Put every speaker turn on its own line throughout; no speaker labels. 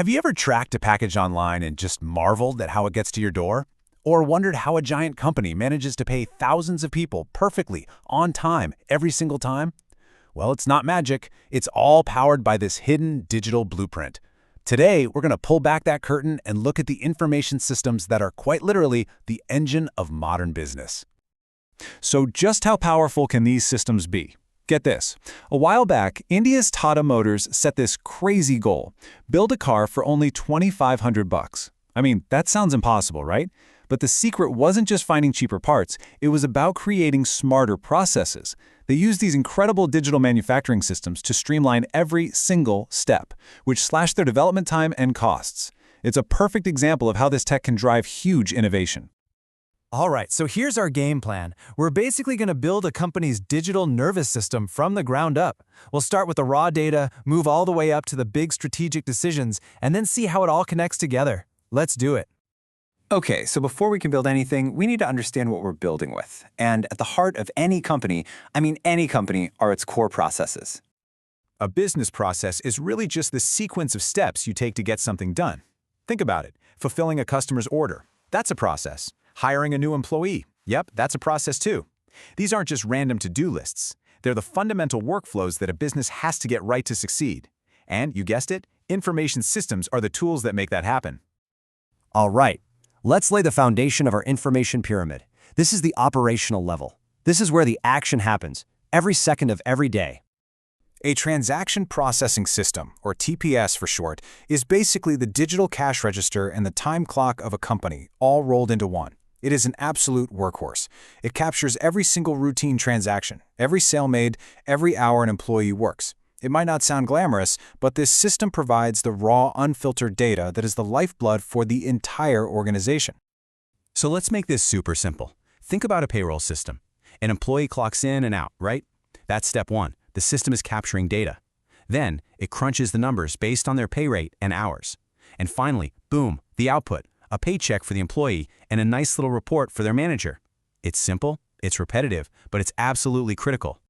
Have you ever tracked a package online and just marveled at how it gets to your door? Or wondered how a giant company manages to pay thousands of people perfectly, on time, every single time? Well, it's not magic. It's all powered by this hidden digital blueprint. Today, we're going to pull back that curtain and look at the information systems that are quite literally the engine of modern business. So just how powerful can these systems be? Get this. A while back, India's Tata Motors set this crazy goal: build a car for only $2,500. I mean, that sounds impossible, right? But the secret wasn't just finding cheaper parts, it was about creating smarter processes. They used these incredible digital manufacturing systems to streamline every single step, which slashed their development time and costs. It's a perfect example of how this tech can drive huge innovation.
All right, so here's our game plan. We're basically going to build a company's digital nervous system from the ground up. We'll start with the raw data, move all the way up to the big strategic decisions, and then see how it all connects together. Let's do it.
Okay, so before we can build anything, we need to understand what we're building with. And at the heart of any company, are its core processes.
A business process is really just the sequence of steps you take to get something done. Think about it. Fulfilling a customer's order. That's a process. Hiring a new employee. Yep, that's a process too. These aren't just random to-do lists. They're the fundamental workflows that a business has to get right to succeed. And, you guessed it, information systems are the tools that make that happen.
All right, let's lay the foundation of our information pyramid. This is the operational level. This is where the action happens, every second of every day.
A transaction processing system, or TPS for short, is basically the digital cash register and the time clock of a company, all rolled into one. It is an absolute workhorse. It captures every single routine transaction, every sale made, every hour an employee works. It might not sound glamorous, but this system provides the raw, unfiltered data that is the lifeblood for the entire organization. So let's make this super simple. Think about a payroll system. An employee clocks in and out, right? That's step one. The system is capturing data. Then, it crunches the numbers based on their pay rate and hours. And finally, boom, the output, a paycheck for the employee and a nice little report for their manager. It's simple, it's repetitive, but it's absolutely critical.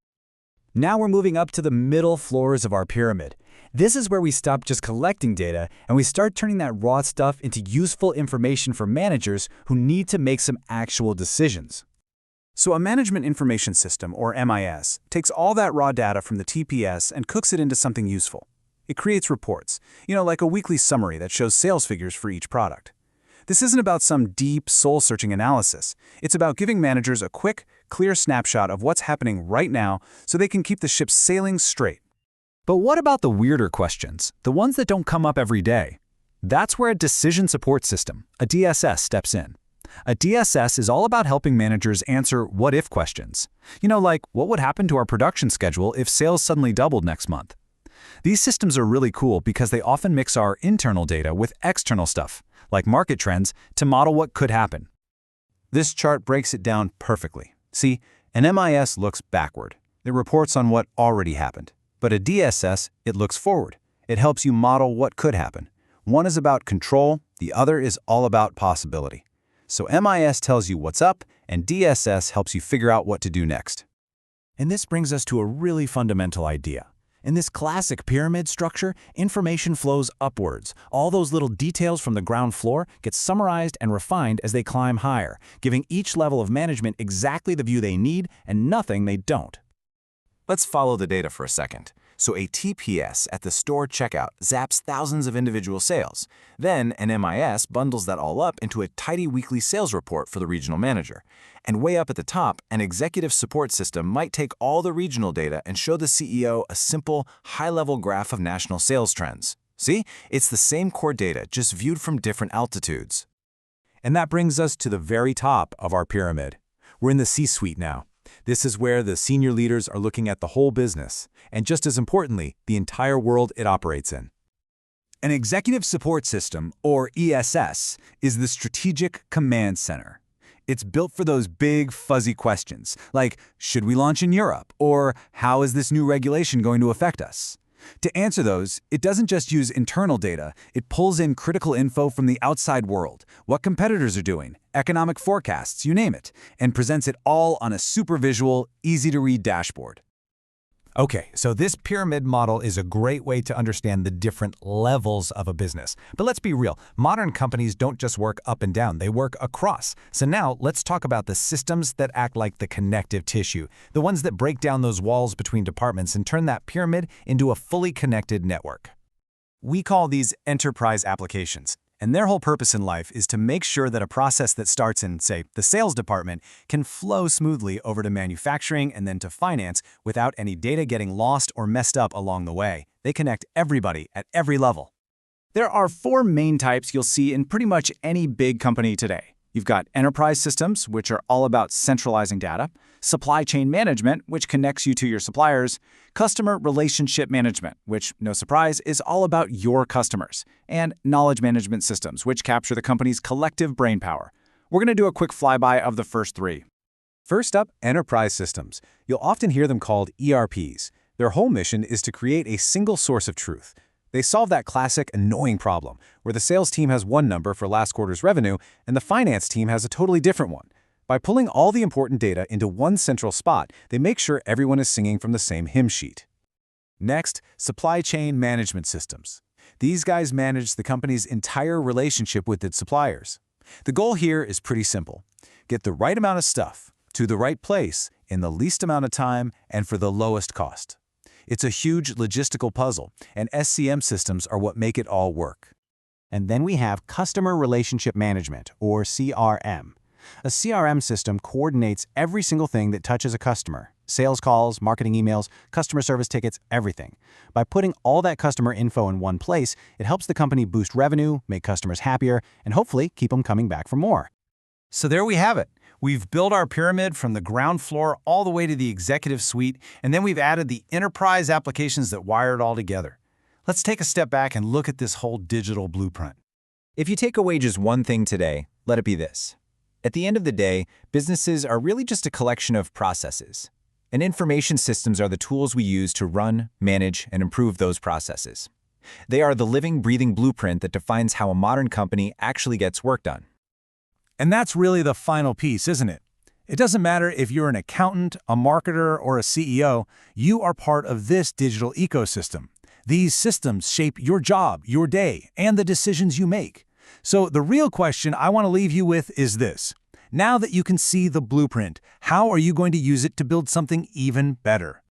Now we're moving up to the middle floors of our pyramid. This is where we stop just collecting data and we start turning that raw stuff into useful information for managers who need to make some actual decisions.
So a management information system, or MIS, takes all that raw data from the TPS and cooks it into something useful. It creates reports, like a weekly summary that shows sales figures for each product. This isn't about some deep, soul-searching analysis. It's about giving managers a quick, clear snapshot of what's happening right now so they can keep the ship sailing straight. But what about the weirder questions, the ones that don't come up every day? That's where a decision support system, a DSS, steps in. A DSS is all about helping managers answer what-if questions. Like, what would happen to our production schedule if sales suddenly doubled next month? These systems are really cool because they often mix our internal data with external stuff, like market trends, to model what could happen. This chart breaks it down perfectly. See, an MIS looks backward. It reports on what already happened. But a DSS, it looks forward. It helps you model what could happen. One is about control, the other is all about possibility. So MIS tells you what's up, and DSS helps you figure out what to do next. And this brings us to a really fundamental idea. In this classic pyramid structure, information flows upwards. All those little details from the ground floor get summarized and refined as they climb higher, giving each level of management exactly the view they need and nothing they don't. Let's follow the data for a second. So a TPS at the store checkout zaps thousands of individual sales. Then an MIS bundles that all up into a tidy weekly sales report for the regional manager. And way up at the top, an executive support system might take all the regional data and show the CEO a simple, high-level graph of national sales trends. See? It's the same core data, just viewed from different altitudes. And that brings us to the very top of our pyramid. We're in the C-suite now. This is where the senior leaders are looking at the whole business, and just as importantly, the entire world it operates in. An executive support system, or ESS, is the strategic command center. It's built for those big, fuzzy questions, like, should we launch in Europe? Or, how is this new regulation going to affect us? To answer those, it doesn't just use internal data, it pulls in critical info from the outside world, what competitors are doing, economic forecasts, you name it, and presents it all on a super visual, easy-to-read dashboard.
Okay, so this pyramid model is a great way to understand the different levels of a business. But let's be real, modern companies don't just work up and down, they work across. So now let's talk about the systems that act like the connective tissue, the ones that break down those walls between departments and turn that pyramid into a fully connected network.
We call these enterprise applications, and their whole purpose in life is to make sure that a process that starts in, say, the sales department can flow smoothly over to manufacturing and then to finance without any data getting lost or messed up along the way. They connect everybody at every level. There are 4 main types you'll see in pretty much any big company today. You've got enterprise systems, which are all about centralizing data, supply chain management, which connects you to your suppliers, customer relationship management, which, no surprise, is all about your customers, and knowledge management systems, which capture the company's collective brainpower. We're going to do a quick flyby of the first 3. First up, enterprise systems. You'll often hear them called ERPs. Their whole mission is to create a single source of truth. They solve that classic, annoying problem where the sales team has one number for last quarter's revenue and the finance team has a totally different one. By pulling all the important data into one central spot, they make sure everyone is singing from the same hymn sheet. Next, supply chain management systems. These guys manage the company's entire relationship with its suppliers. The goal here is pretty simple. Get the right amount of stuff to the right place in the least amount of time and for the lowest cost. It's a huge logistical puzzle, and SCM systems are what make it all work.
And then we have Customer Relationship Management, or CRM. A CRM system coordinates every single thing that touches a customer. Sales calls, marketing emails, customer service tickets, everything. By putting all that customer info in one place, it helps the company boost revenue, make customers happier, and hopefully keep them coming back for more.
So there we have it. We've built our pyramid from the ground floor all the way to the executive suite, and then we've added the enterprise applications that wire it all together. Let's take a step back and look at this whole digital blueprint.
If you take away just one thing today, let it be this. At the end of the day, businesses are really just a collection of processes. And information systems are the tools we use to run, manage, and improve those processes. They are the living, breathing blueprint that defines how a modern company actually gets work done.
And that's really the final piece, isn't it? It doesn't matter if you're an accountant, a marketer, or a CEO, you are part of this digital ecosystem. These systems shape your job, your day, and the decisions you make. So the real question I want to leave you with is this. Now that you can see the blueprint, how are you going to use it to build something even better?